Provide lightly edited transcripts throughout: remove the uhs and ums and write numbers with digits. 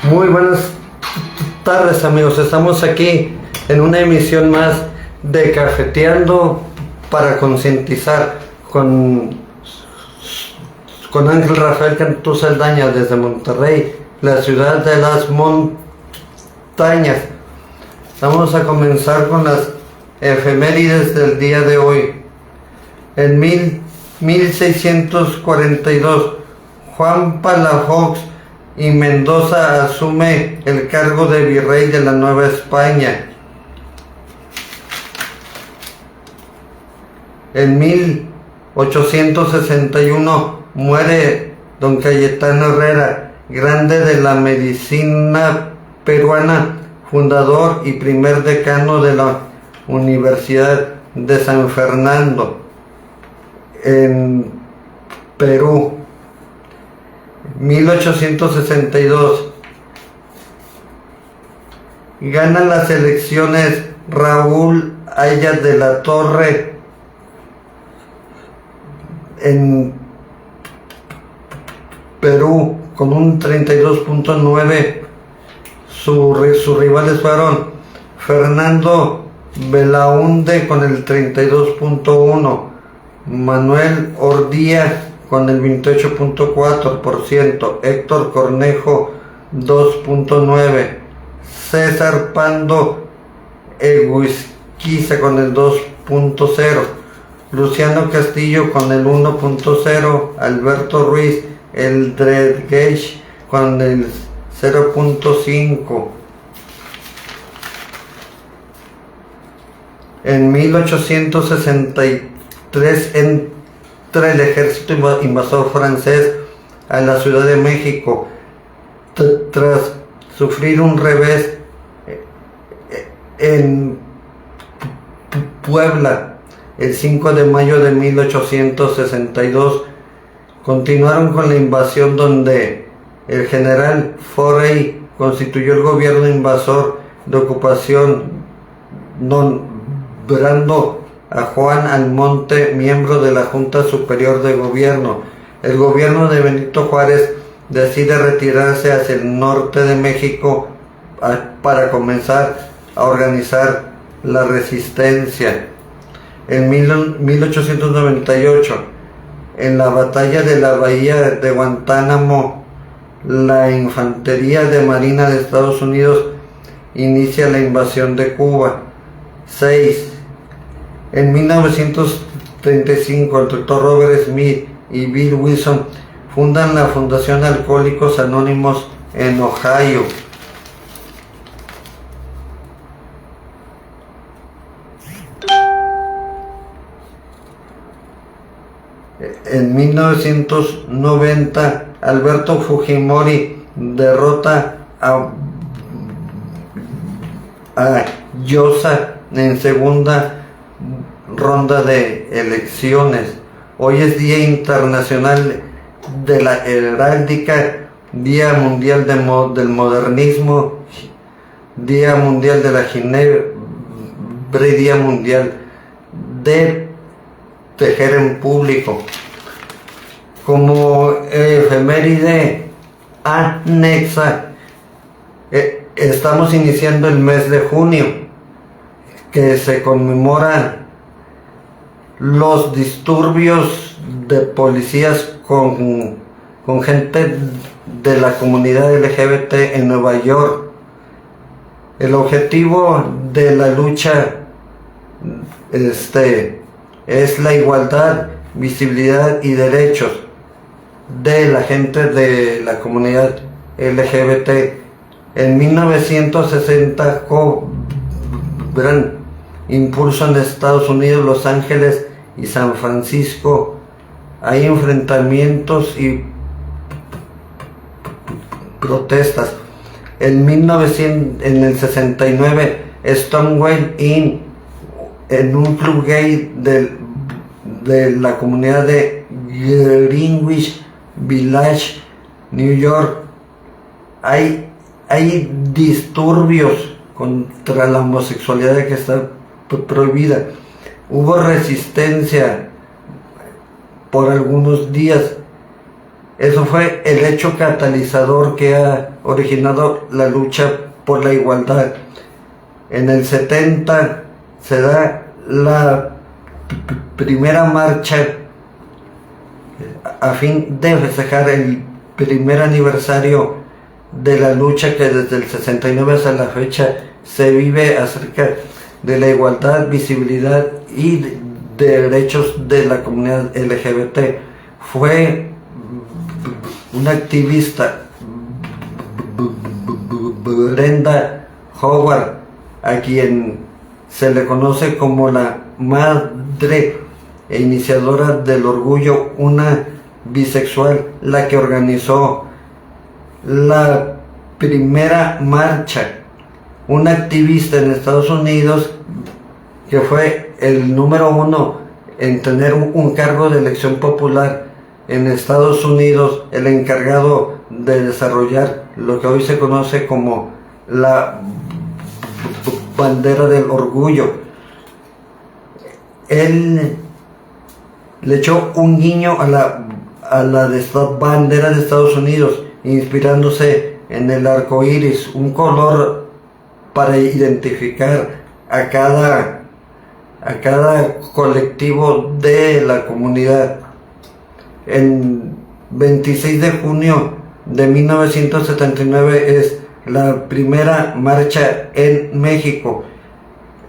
Muy buenas tardes, amigos. Estamos aquí en una emisión más de Cafeteando para concientizar con Ángel Rafael Cantú Saldaña desde Monterrey, la ciudad de las montañas. Vamos a comenzar con las efemérides del día de hoy. En 1642, Juan Palafox y Mendoza asume el cargo de virrey de la Nueva España. En 1861 muere don Cayetano Herrera, grande de la medicina peruana, fundador y primer decano de la Universidad de San Fernando, en Perú. 1862 gana las elecciones Raúl Aya de la Torre en Perú con un 32.9. Sus rivales fueron Fernando Belaúnde con el 32.1, Manuel Ordía con el 28.4%, Héctor Cornejo 2.9%, César Pando Eguizquiza con el 2.0%, Luciano Castillo con el 1.0%, Alberto Ruiz Eldredgeich con el 0.5%. En 1863 entra el ejército invasor francés a la Ciudad de México tras sufrir un revés en Puebla. El 5 de mayo de 1862 continuaron con la invasión, donde el general Forey constituyó el gobierno invasor de ocupación, nombrando a Juan Almonte miembro de la Junta Superior de Gobierno. El gobierno de Benito Juárez decide retirarse hacia el norte de México para comenzar a organizar la resistencia. En 1898, en la batalla de la bahía de Guantánamo, la infantería de Marina de Estados Unidos inicia la invasión de Cuba. 6. En 1935, el doctor Robert Smith y Bill Wilson fundan la Fundación Alcohólicos Anónimos en Ohio. En 1990, Alberto Fujimori derrota a Llosa en segunda ronda de elecciones. Hoy es Día Internacional de la Heráldica, Día Mundial del Modernismo, Día Mundial de la Ginebra y Día Mundial de tejer en público. Como efeméride anexa, estamos iniciando el mes de junio, que se conmemoran los disturbios de policías con gente de la comunidad LGBT en Nueva York. El objetivo de la lucha es la igualdad, visibilidad y derechos de la gente de la comunidad LGBT. En 1960 cobran impulso en Estados Unidos, Los Ángeles y San Francisco. Hay enfrentamientos y protestas. En el 69, Stonewall Inn, en un club gay de la comunidad de Greenwich Village, New York, hay disturbios contra la homosexualidad que está prohibida. Hubo resistencia por algunos días Eso fue el hecho catalizador que ha originado la lucha por la igualdad. En el 70 se da la primera marcha a fin de festejar el primer aniversario de la lucha que desde el 69 hasta la fecha se vive acerca de la igualdad, visibilidad y derechos de la comunidad LGBT. Fue una activista, Brenda Howard, a quien se le conoce como la madre e iniciadora del orgullo, una bisexual, la que organizó la primera marcha, una activista en Estados Unidos que fue el número 1 en tener un cargo de elección popular en Estados Unidos, el encargado de desarrollar lo que hoy se conoce como la bandera del orgullo. Él le echó un guiño a la bandera de Estados Unidos, inspirándose en el arco iris, un color para identificar a cada colectivo de la comunidad. En 26 de junio de 1979 es la primera marcha en México.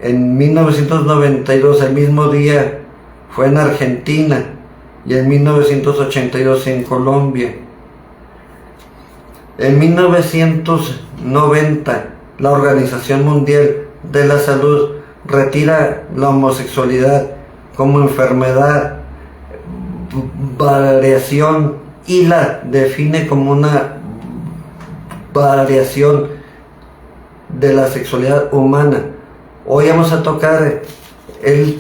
En 1992, el mismo día, fue en Argentina, y en 1982 en Colombia. En 1990, la Organización Mundial de la Salud retira la homosexualidad como enfermedad, variación, y la define como una variación de la sexualidad humana. Hoy vamos a tocar el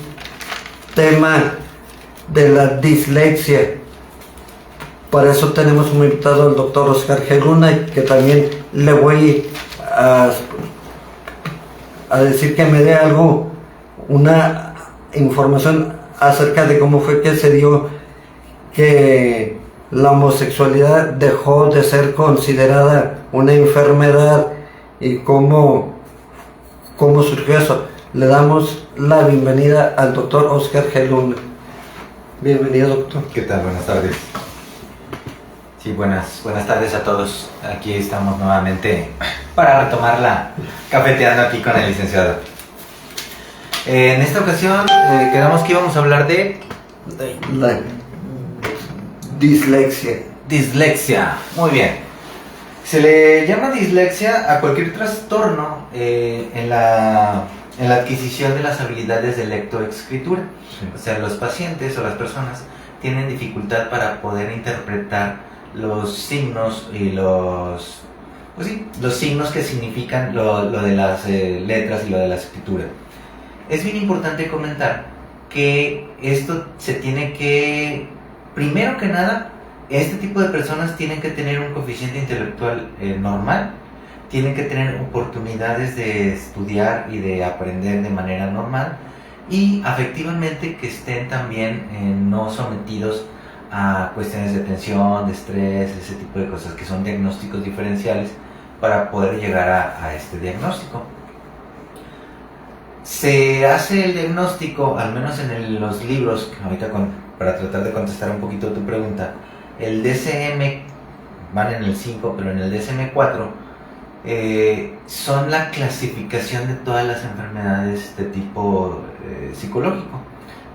tema de la dislexia. Para eso tenemos como invitado al doctor Oscar G. Luna, que también le voy a decir que me dé una información acerca de cómo fue que se dio que la homosexualidad dejó de ser considerada una enfermedad y cómo surgió eso. Le damos la bienvenida al doctor Oscar G. Luna. Bienvenido, doctor. ¿Qué tal? Buenas tardes. Sí, buenas tardes a todos. Aquí estamos nuevamente para retomar la cafeteando aquí con el licenciado. En esta ocasión quedamos que íbamos a hablar de la dislexia. Dislexia, muy bien. Se le llama dislexia a cualquier trastorno en la adquisición de las habilidades de lectoescritura. Sí. O sea, los pacientes o las personas tienen dificultad para poder interpretar los signos y los signos que significan lo de las letras y lo de la escritura. Es bien importante comentar que esto se tiene que, primero que nada, este tipo de personas tienen que tener un coeficiente intelectual normal, tienen que tener oportunidades de estudiar y de aprender de manera normal, y afectivamente que estén también no sometidos a cuestiones de tensión, de estrés, ese tipo de cosas que son diagnósticos diferenciales para poder llegar a este diagnóstico. Se hace el diagnóstico, al menos en los libros, ahorita para tratar de contestar un poquito tu pregunta, el DSM, van en el 5, pero en el DSM-4, son la clasificación de todas las enfermedades de tipo psicológico,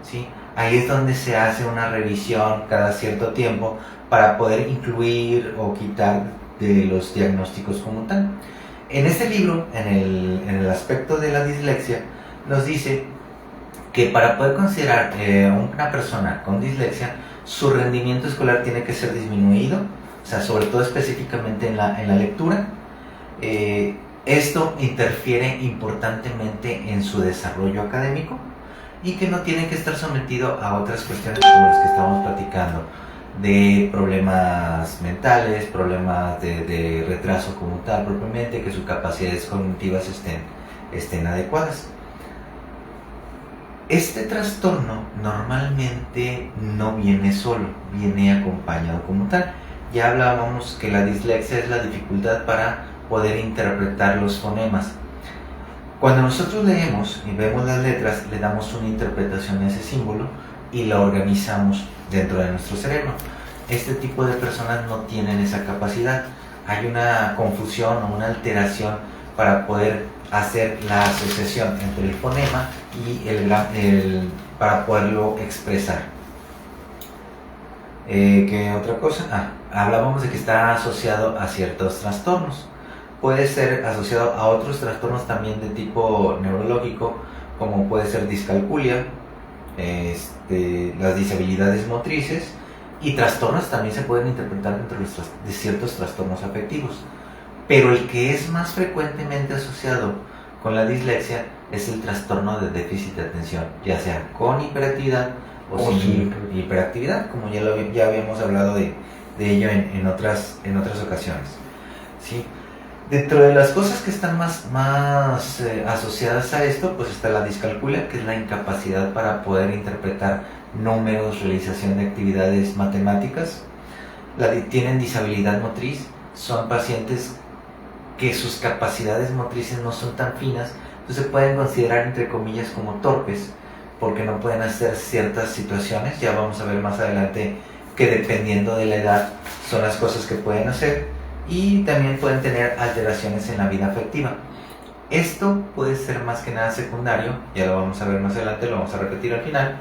¿sí? Ahí es donde se hace una revisión cada cierto tiempo para poder incluir o quitar de los diagnósticos como tal. En este libro, en el aspecto de la dislexia, nos dice que para poder considerar una persona con dislexia, su rendimiento escolar tiene que ser disminuido, o sea, sobre todo específicamente en la lectura. Esto interfiere importantemente en su desarrollo académico y que no tiene que estar sometido a otras cuestiones como las que estamos platicando, de problemas mentales, problemas de retraso como tal propiamente, que sus capacidades cognitivas estén adecuadas. Este trastorno normalmente no viene solo, viene acompañado como tal. ya hablábamos que la dislexia es la dificultad para poder interpretar los fonemas. Cuando nosotros leemos y vemos las letras, le damos una interpretación a ese símbolo y la organizamos dentro de nuestro cerebro. Este tipo de personas no tienen esa capacidad. Hay una confusión o una alteración para poder hacer la asociación entre el fonema y para poderlo expresar. ¿Qué otra cosa? Hablábamos de que está asociado a ciertos trastornos. Puede ser asociado a otros trastornos también de tipo neurológico, como puede ser discalculia, las disabilidades motrices, y trastornos también se pueden interpretar dentro de ciertos trastornos afectivos. Pero el que es más frecuentemente asociado con la dislexia es el trastorno de déficit de atención, ya sea con hiperactividad o sin hiperactividad, como ya habíamos hablado de ello en otras ocasiones, ¿sí? Dentro de las cosas que están más asociadas a esto, pues está la discalculia, que es la incapacidad para poder interpretar números, realización de actividades matemáticas. Tienen disabilidad motriz, son pacientes que sus capacidades motrices no son tan finas, entonces se pueden considerar entre comillas como torpes, porque no pueden hacer ciertas situaciones. Ya vamos a ver más adelante que dependiendo de la edad son las cosas que pueden hacer, y también pueden tener alteraciones en la vida afectiva. Esto puede ser más que nada secundario, ya lo vamos a ver más adelante, lo vamos a repetir al final,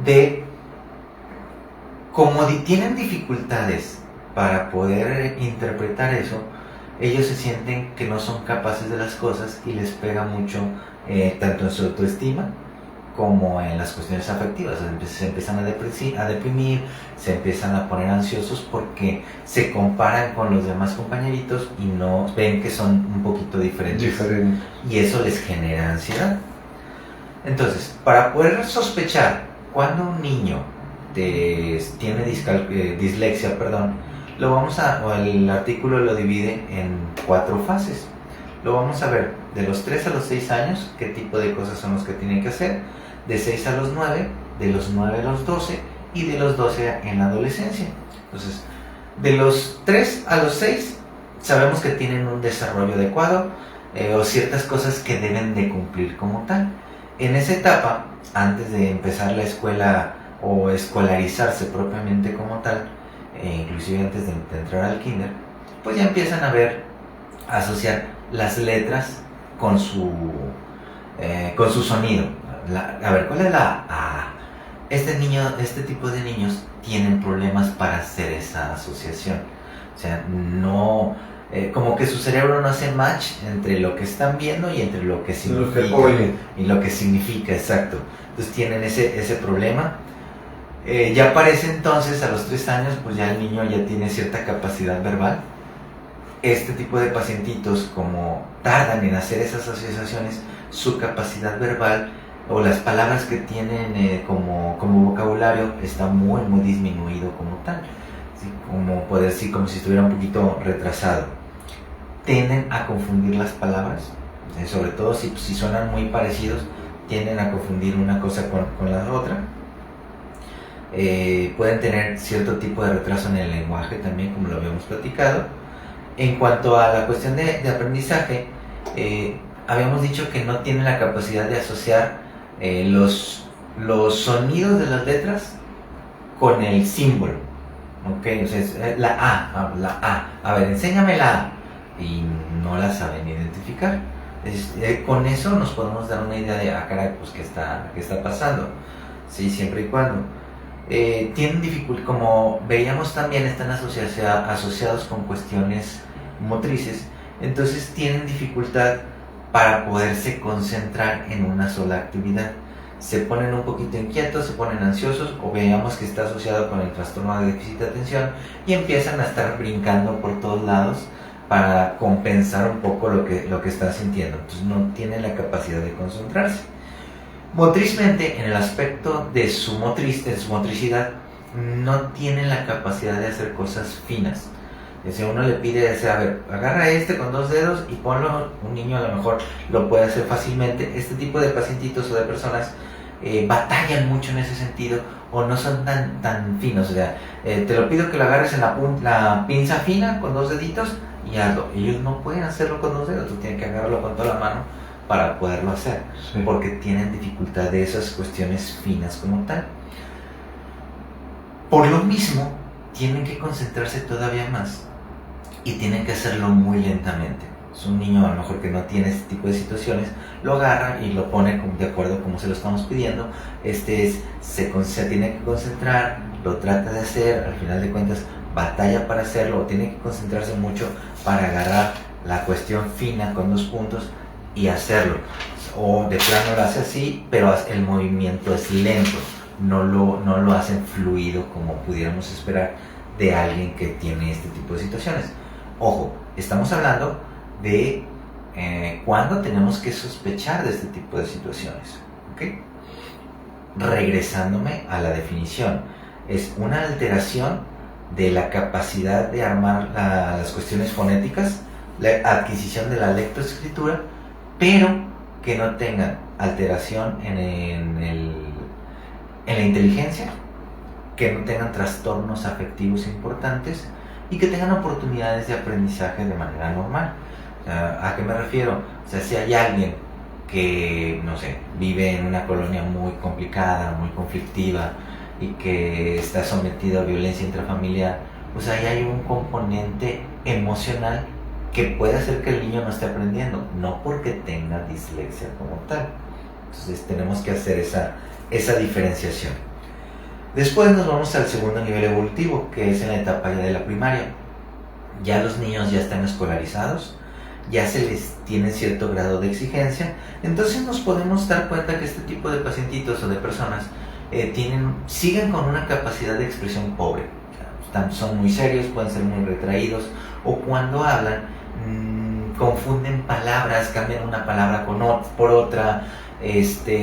de como tienen dificultades para poder interpretar eso, ellos se sienten que no son capaces de las cosas y les pega mucho tanto en su autoestima como en las cuestiones afectivas. Se empiezan a deprimir, se empiezan a poner ansiosos porque se comparan con los demás compañeritos y no ven que son un poquito diferentes. Y eso les genera ansiedad. Entonces, para poder sospechar cuando un niño tiene dislexia, el artículo lo divide en 4 fases. Lo vamos a ver de los 3 a los 6 años, qué tipo de cosas son los que tienen que hacer, de 6 a los 9, de los 9 a los 12 y de los 12 en la adolescencia. Entonces, de los 3 a los 6 sabemos que tienen un desarrollo adecuado o ciertas cosas que deben de cumplir como tal. En esa etapa, antes de empezar la escuela o escolarizarse propiamente como tal, inclusive antes de entrar al kinder, pues ya empiezan a asociar las letras con su sonido. A ver, ¿cuál es la A? Este tipo de niños tienen problemas para hacer esa asociación. O sea, no, como que su cerebro no hace match entre lo que están viendo y entre lo que significa. Y lo que significa, exacto. Entonces tienen ese problema. Ya aparece entonces a los 3 años, pues ya el niño ya tiene cierta capacidad verbal. Este tipo de pacientitos, como tardan en hacer esas asociaciones, su capacidad verbal o las palabras que tienen como vocabulario está muy disminuido como tal, ¿sí? Como poder decir, como si estuviera un poquito retrasado. Tienden a confundir las palabras, sobre todo si suenan muy parecidos, tienden a confundir una cosa con la otra. Pueden tener cierto tipo de retraso en el lenguaje también, como lo habíamos platicado. En cuanto a la cuestión de aprendizaje, habíamos dicho que no tienen la capacidad de asociar los sonidos de las letras con el símbolo. ¿Ok? Entonces, la A. A ver, enséñame la A. Y no la saben identificar. Con eso nos podemos dar una idea de, caray, pues, ¿qué está pasando? Sí, siempre y cuando. Tienen dificultad, como veíamos también, están asociados con cuestiones motrices, entonces tienen dificultad para poderse concentrar en una sola actividad. Se ponen un poquito inquietos, se ponen ansiosos, o veíamos que está asociado con el trastorno de déficit de atención y empiezan a estar brincando por todos lados para compensar un poco lo que están sintiendo. Entonces no tienen la capacidad de concentrarse. Motrizmente, en el aspecto de su motricidad, no tienen la capacidad de hacer cosas finas. Si uno le pide, a ver, agarra con 2 dedos y ponlo, un niño a lo mejor lo puede hacer fácilmente. Este tipo de pacientitos o de personas batallan mucho en ese sentido o no son tan finos. O sea, te lo pido que lo agarres en la pinza fina con 2 deditos y hazlo. Ellos no pueden hacerlo con 2 dedos, tú tienes que agarrarlo con toda la mano para poderlo hacer, sí, porque tienen dificultad de esas cuestiones finas como tal. Por lo mismo, tienen que concentrarse todavía más y tienen que hacerlo muy lentamente. Es un niño a lo mejor que no tiene este tipo de situaciones, lo agarra y lo pone de acuerdo a como se lo estamos pidiendo. Se tiene que concentrar, lo trata de hacer, al final de cuentas batalla para hacerlo, o tiene que concentrarse mucho para agarrar la cuestión fina con 2 puntos y hacerlo. O de plano lo hace así, pero el movimiento es lento, no lo hacen fluido como pudiéramos esperar de alguien que tiene este tipo de situaciones. Ojo, estamos hablando de cuándo tenemos que sospechar de este tipo de situaciones, ¿ok? Regresándome a la definición, es una alteración de la capacidad de armar las cuestiones fonéticas, la adquisición de la lectoescritura, pero que no tengan alteración en la inteligencia, que no tengan trastornos afectivos importantes y que tengan oportunidades de aprendizaje de manera normal. ¿A qué me refiero? O sea, si hay alguien que, no sé, vive en una colonia muy complicada, muy conflictiva y que está sometido a violencia intrafamiliar, pues ahí hay un componente emocional que puede hacer que el niño no esté aprendiendo, no porque tenga dislexia como tal. Entonces tenemos que hacer esa diferenciación. Después nos vamos al segundo nivel evolutivo, que es en la etapa ya de la primaria. Ya los niños ya están escolarizados, ya se les tiene cierto grado de exigencia, entonces nos podemos dar cuenta que este tipo de pacientitos o de personas siguen con una capacidad de expresión pobre. Son muy serios, pueden ser muy retraídos, o cuando hablan confunden palabras, cambian una palabra por otra,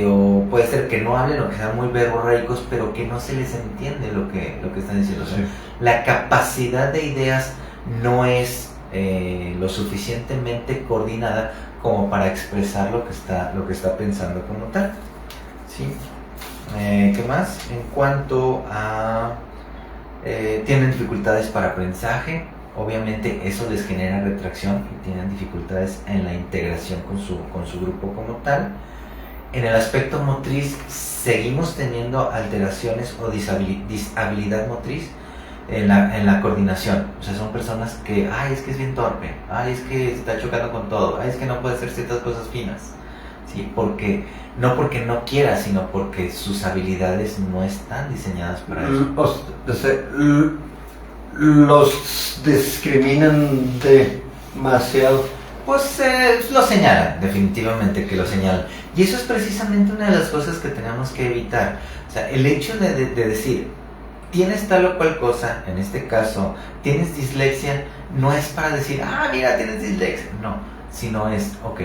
o puede ser que no hablen o que sean muy verborreicos, pero que no se les entiende lo que están diciendo. O sea, sí, la capacidad de ideas no es lo suficientemente coordinada como para expresar lo que está pensando como tal. ¿Sí? ¿Qué más? En cuanto a tienen dificultades para aprendizaje, obviamente eso les genera retracción y tienen dificultades en la integración con su grupo como tal. En el aspecto motriz seguimos teniendo alteraciones o dishabilidad motriz en la coordinación. O sea, son personas que, es que es bien torpe, es que se está chocando con todo, es que no puede hacer ciertas cosas finas, ¿sí? No porque no quiera, sino porque sus habilidades no están diseñadas para eso. Los discriminan demasiado. Pues lo señalan, definitivamente que lo señalan. Y eso es precisamente una de las cosas que tenemos que evitar. O sea, el hecho de decir, tienes tal o cual cosa, en este caso, tienes dislexia, no es para decir, mira, tienes dislexia. No, sino es, ok,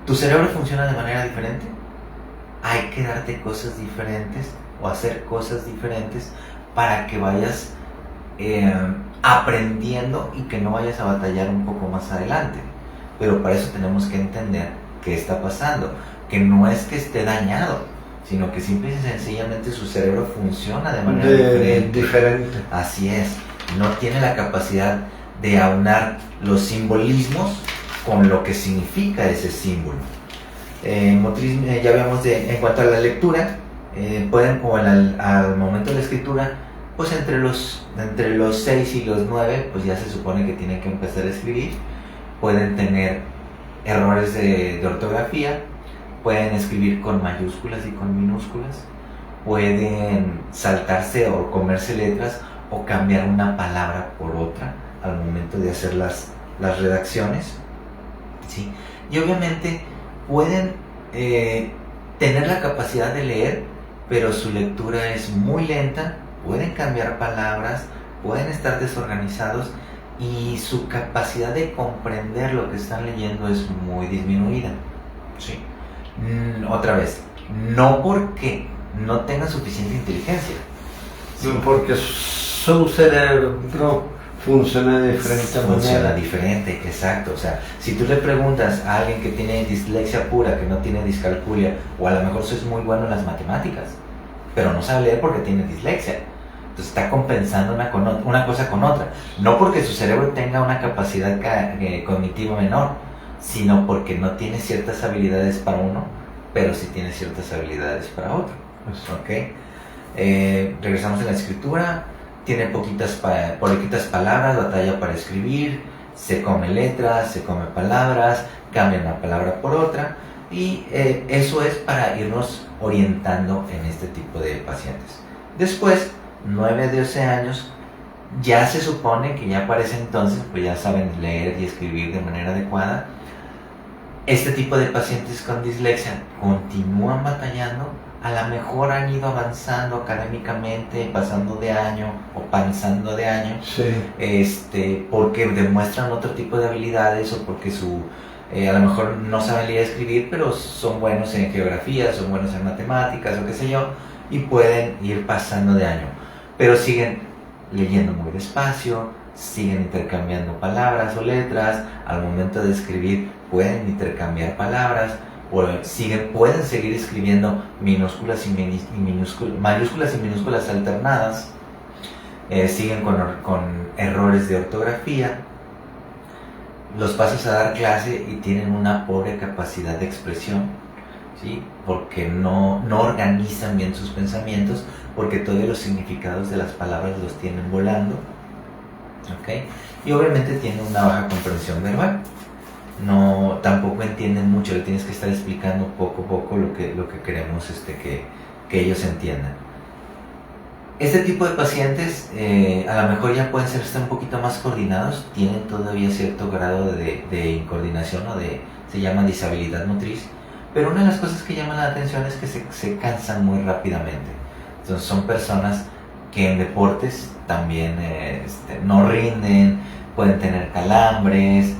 ¿tu cerebro funciona de manera diferente? Hay que darte cosas diferentes o hacer cosas diferentes para que vayas aprendiendo y que no vayas a batallar un poco más adelante. Pero para eso tenemos que entender qué está pasando, que no es que esté dañado, sino que simple y sencillamente su cerebro funciona de manera diferente. Así es, no tiene la capacidad de aunar los simbolismos con lo que significa ese símbolo. Motriz, ya habíamos en cuanto a la lectura, pueden, o al momento de la escritura, pues entre los 6 y los 9, pues ya se supone que tienen que empezar a escribir. Pueden tener errores de ortografía, pueden escribir con mayúsculas y con minúsculas, pueden saltarse o comerse letras o cambiar una palabra por otra al momento de hacer las redacciones, ¿sí? Y obviamente pueden tener la capacidad de leer, pero su lectura es muy lenta, pueden cambiar palabras, pueden estar desorganizados y su capacidad de comprender lo que están leyendo es muy disminuida. Sí. Otra vez, no porque no tengan suficiente inteligencia, sí, porque su cerebro funciona de diferente funciona manera. diferente, exacto. O sea, si tú le preguntas a alguien que tiene dislexia pura, que no tiene discalculia, o a lo mejor es muy bueno en las matemáticas, pero no sabe leer porque tiene dislexia. Entonces está compensando una cosa con otra. No porque su cerebro tenga una capacidad cognitiva menor, sino porque no tiene ciertas habilidades para uno, pero sí tiene ciertas habilidades para otro. ¿Ok? Regresamos a la escritura. Tiene poquitas palabras, batalla para escribir, se come letras, se come palabras, cambia una palabra por otra, y eso es para irnos orientando en este tipo de pacientes. Después, 9 de 12 años, ya se supone que ya para ese entonces pues ya saben leer y escribir de manera adecuada. Este tipo de pacientes con dislexia continúan batallando. A lo mejor han ido avanzando académicamente, pasando de año o panzando de año, Sí. porque demuestran otro tipo de habilidades, o porque a lo mejor no saben leer y escribir, pero son buenos en geografía, son buenos en matemáticas o qué sé yo, y pueden ir pasando de año. Pero siguen leyendo muy despacio, siguen intercambiando palabras o letras, al momento de escribir pueden intercambiar palabras, pueden seguir escribiendo minúsculas mayúsculas y minúsculas alternadas, siguen con errores de ortografía. Los pasas a dar clase y tienen una pobre capacidad de expresión, ¿sí? Porque no organizan bien sus pensamientos, porque todos los significados de las palabras los tienen volando, ¿ok? Y obviamente tienen una baja comprensión verbal. Tampoco entienden mucho, le tienes que estar explicando poco a poco lo que queremos que ellos entiendan. Este tipo de pacientes a lo mejor ya pueden ser un poquito más coordinados, tienen todavía cierto grado de incoordinación, se llama disabilidad motriz, pero una de las cosas que llaman la atención es que se cansan muy rápidamente. Entonces son personas que en deportes también no rinden, pueden tener calambres,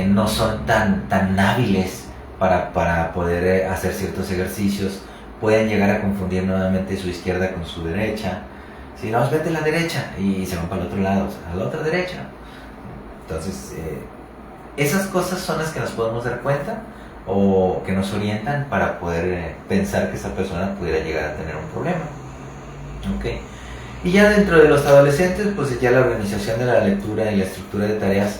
no son tan hábiles para poder hacer ciertos ejercicios, pueden llegar a confundir nuevamente su izquierda con su derecha. Si no, vete a la derecha y se van para el otro lado, a la otra derecha. Entonces, esas cosas son las que nos podemos dar cuenta o que nos orientan para poder pensar que esa persona pudiera llegar a tener un problema. ¿Okay? Y ya dentro de los adolescentes, pues ya la organización de la lectura y la estructura de tareas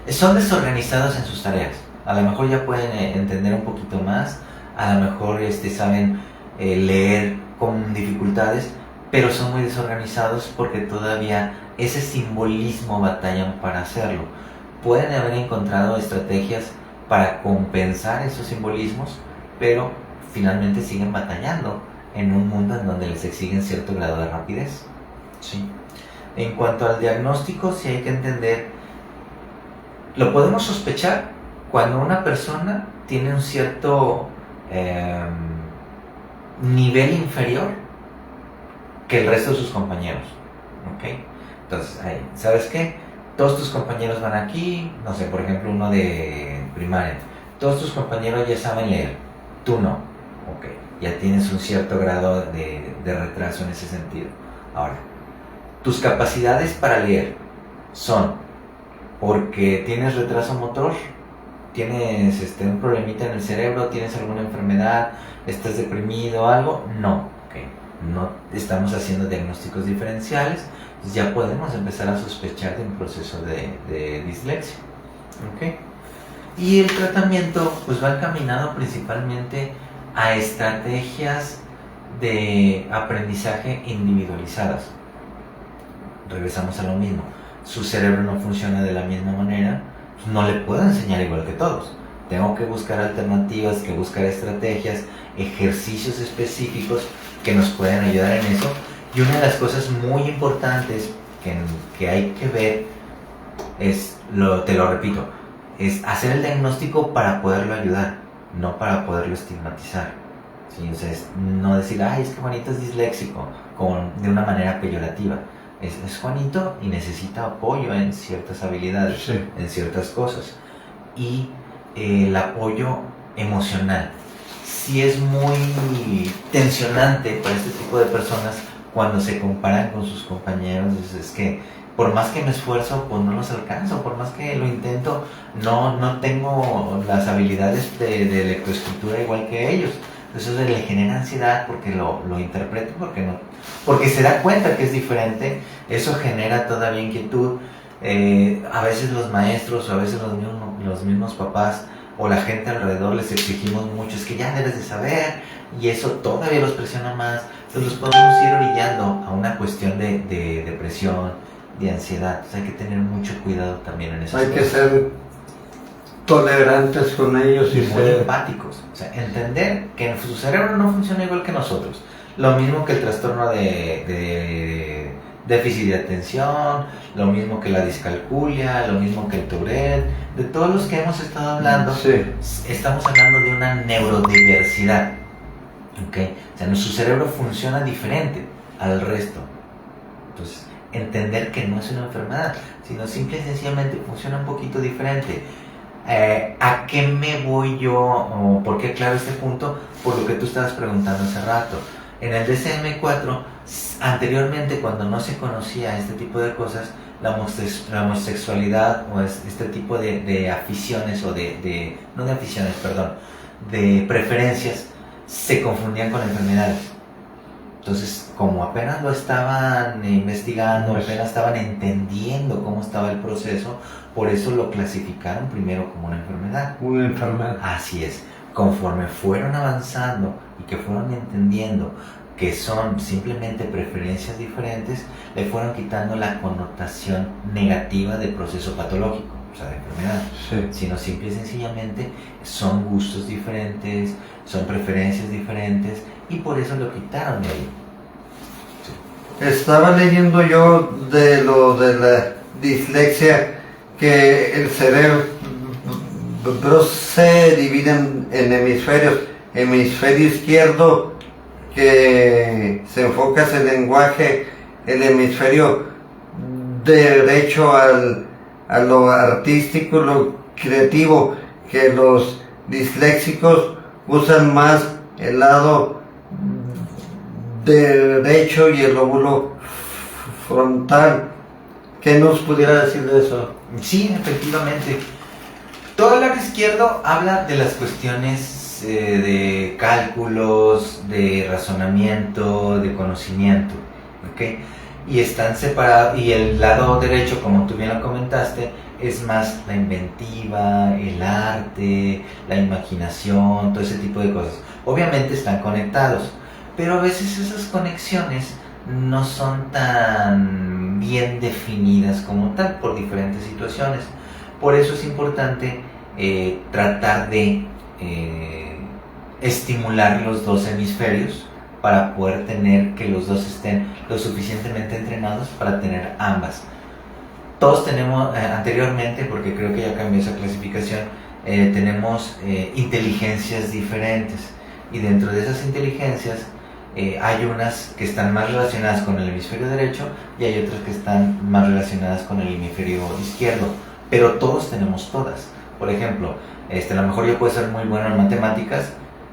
son desorganizados en sus tareas. A lo mejor ya pueden entender un poquito más, a lo mejor saben leer con dificultades, pero son muy desorganizados porque todavía ese simbolismo batallan para hacerlo. Pueden haber encontrado estrategias para compensar esos simbolismos, pero finalmente siguen batallando en un mundo en donde les exigen cierto grado de rapidez. ¿Sí? En cuanto al diagnóstico, sí hay que entender, lo podemos sospechar cuando una persona tiene un cierto nivel inferior que el resto de sus compañeros. ¿Okay? Entonces, ¿sabes qué? Todos tus compañeros van aquí, no sé, por ejemplo, uno de primaria, todos tus compañeros ya saben leer, tú no. Okay. Ya tienes un cierto grado de retraso en ese sentido. Ahora, tus capacidades para leer son porque tienes retraso motor, tienes un problemita en el cerebro, tienes alguna enfermedad, estás deprimido o algo. No, okay. No estamos haciendo diagnósticos diferenciales, entonces ya podemos empezar a sospechar de un proceso de dislexia. Okay. Y el tratamiento pues va encaminado principalmente a estrategias de aprendizaje individualizadas. Regresamos a lo mismo, su cerebro no funciona de la misma manera, pues no le puedo enseñar igual que todos. Tengo que buscar alternativas, que buscar estrategias, ejercicios específicos que nos puedan ayudar en eso. Y una de las cosas muy importantes que hay que ver es, te lo repito, es hacer el diagnóstico para poderlo ayudar, no para poderlo estigmatizar. ¿Sí? O sea, no decir, ay, es que Juanito es disléxico, de una manera peyorativa. Es Juanito y necesita apoyo en ciertas habilidades, sí, en ciertas cosas. Y el apoyo emocional. Sí es muy tensionante para este tipo de personas cuando se comparan con sus compañeros. Es que por más que me esfuerzo, pues no los alcanzo, por más que lo intento, no tengo las habilidades de lectoescritura igual que ellos. Eso le genera ansiedad porque lo interpreta, porque se da cuenta que es diferente. Eso genera todavía inquietud. A veces los maestros o a veces los mismos papás o la gente alrededor les exigimos mucho, es que ya debes de saber, y eso todavía los presiona más. Entonces los podemos ir orillando a una cuestión de depresión, de ansiedad. Entonces hay que tener mucho cuidado también en eso. Hay que ser tolerantes con ellos y muy ser empáticos. O sea, entender que su cerebro no funciona igual que nosotros. Lo mismo que el trastorno de déficit de atención, lo mismo que la discalculia, lo mismo que el Tourette. De todos los que hemos estado hablando, sí. Estamos hablando de una neurodiversidad. ¿Okay? O sea, su cerebro funciona diferente al resto. Entonces, entender que no es una enfermedad, sino simple y sencillamente funciona un poquito diferente. ¿A qué me voy yo? ¿O por qué aclaro este punto? Por lo que tú estabas preguntando hace rato. En el DSM-4, anteriormente, cuando no se conocía este tipo de cosas, la homosexualidad o este tipo de aficiones o no de aficiones, perdón, de preferencias, se confundían con enfermedades. Entonces, como apenas lo estaban investigando, apenas estaban entendiendo cómo estaba el proceso, por eso lo clasificaron primero como una enfermedad. Una enfermedad. Así es. Conforme fueron avanzando y que fueron entendiendo que son simplemente preferencias diferentes, le fueron quitando la connotación negativa del proceso patológico, o sea, de enfermedad. Sí. Sino simple y sencillamente son gustos diferentes, son preferencias diferentes, y por eso lo quitaron de ahí. Sí. Estaba leyendo yo de lo de la dislexia, que el cerebro se divide en hemisferios. Hemisferio izquierdo, que se enfoca hacia el lenguaje; el hemisferio derecho a lo artístico, lo creativo, que los disléxicos usan más el lado derecho y el lóbulo frontal. ¿Qué nos pudiera decir de eso? Sí, efectivamente. Todo el lado izquierdo habla de las cuestiones de cálculos, de razonamiento, de conocimiento, ¿okay? Y están separados, y el lado derecho, como tú bien lo comentaste, es más la inventiva, el arte, la imaginación, todo ese tipo de cosas. Obviamente están conectados, pero a veces esas conexiones no son tan bien definidas como tal por diferentes situaciones. Por eso es importante tratar de estimular los dos hemisferios para poder tener que los dos estén lo suficientemente entrenados para tener ambas. Todos tenemos anteriormente, porque creo que ya cambió esa clasificación, tenemos inteligencias diferentes, y dentro de esas inteligencias hay unas que están más relacionadas con el hemisferio derecho y hay otras que están más relacionadas con el hemisferio izquierdo, pero todos tenemos todas. Por ejemplo, a lo mejor yo puedo ser muy bueno en matemáticas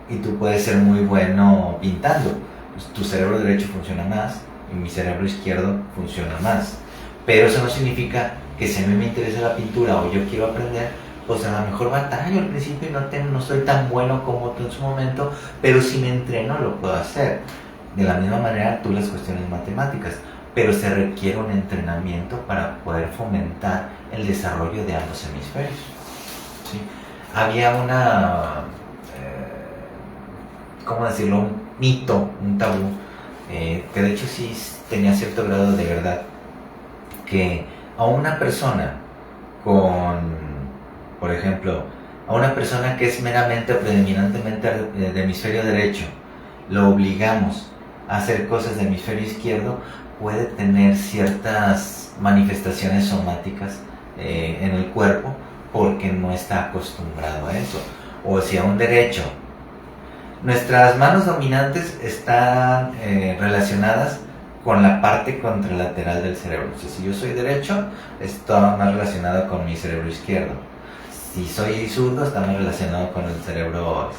y tú puedes ser muy bueno pintando. Pues tu cerebro derecho funciona más y mi cerebro izquierdo funciona más, pero eso no significa que si a mí me interesa la pintura o yo quiero aprender, pues a lo mejor batallo al principio y no soy tan bueno como tú en su momento, pero si me entreno lo puedo hacer. De la misma manera tú las cuestiones matemáticas, pero se requiere un entrenamiento para poder fomentar el desarrollo de ambos hemisferios. ¿Sí? Había ¿cómo decirlo? Un mito, un tabú, que de hecho sí tenía cierto grado de verdad, que a una persona por ejemplo, a una persona que es meramente o predominantemente de hemisferio derecho, lo obligamos a hacer cosas de hemisferio izquierdo, puede tener ciertas manifestaciones somáticas en el cuerpo porque no está acostumbrado a eso. O si a un derecho, nuestras manos dominantes están relacionadas con la parte contralateral del cerebro. O sea, si yo soy derecho, está más relacionado con mi cerebro izquierdo. Si soy zurdo, está más relacionado con el cerebro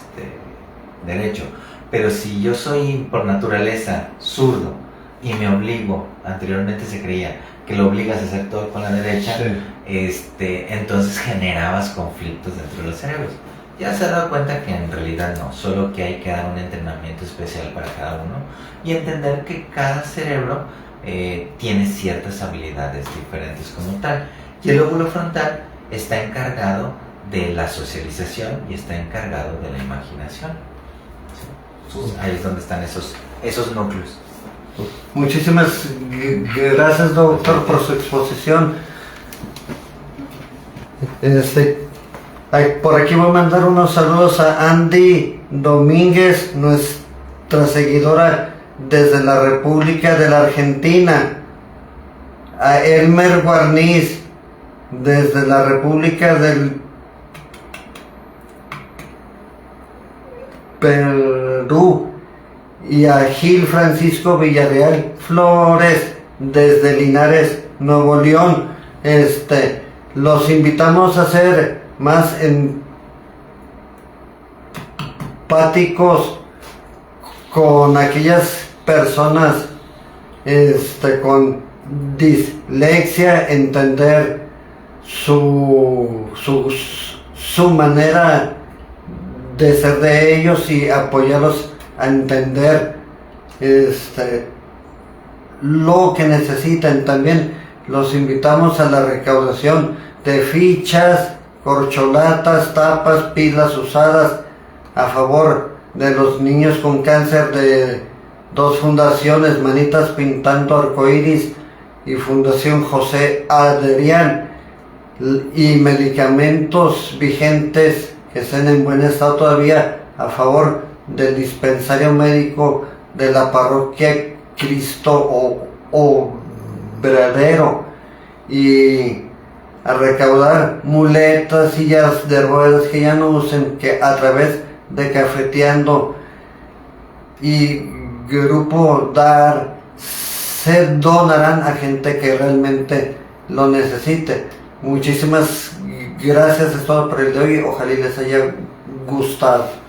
derecho. Pero si yo soy por naturaleza zurdo y me obligo, anteriormente se creía que lo obligas a hacer todo con la derecha, Sí. entonces generabas conflictos dentro de los cerebros. Ya se ha dado cuenta que en realidad no, solo que hay que dar un entrenamiento especial para cada uno y entender que cada cerebro tiene ciertas habilidades diferentes como tal. Y el lóbulo frontal está encargado de la socialización y está encargado de la imaginación. Entonces, ahí es donde están esos núcleos. Muchísimas gracias, doctor, por su exposición. Por aquí voy a mandar unos saludos a Andy Domínguez, nuestra seguidora desde la República de la Argentina, a Elmer Guarniz desde la República del Perú, y a Gil Francisco Villarreal Flores desde Linares, Nuevo León. Los invitamos a ser más empáticos con aquellas personas con dislexia, entender su manera de ser de ellos y apoyarlos a entender lo que necesitan. También los invitamos a la recaudación de fichas, corcholatas, tapas, pilas usadas a favor de los niños con cáncer de dos fundaciones, Manitas Pintando Arcoíris y Fundación José Adrián, y medicamentos vigentes que estén en buen estado todavía a favor del dispensario médico de la parroquia Cristo Obradero, y a recaudar muletas, sillas de ruedas que ya no usen, que a través de Cafeteando y Grupo Dar se donarán a gente que realmente lo necesite. Muchísimas gracias, es todo por el de hoy, ojalá les haya gustado.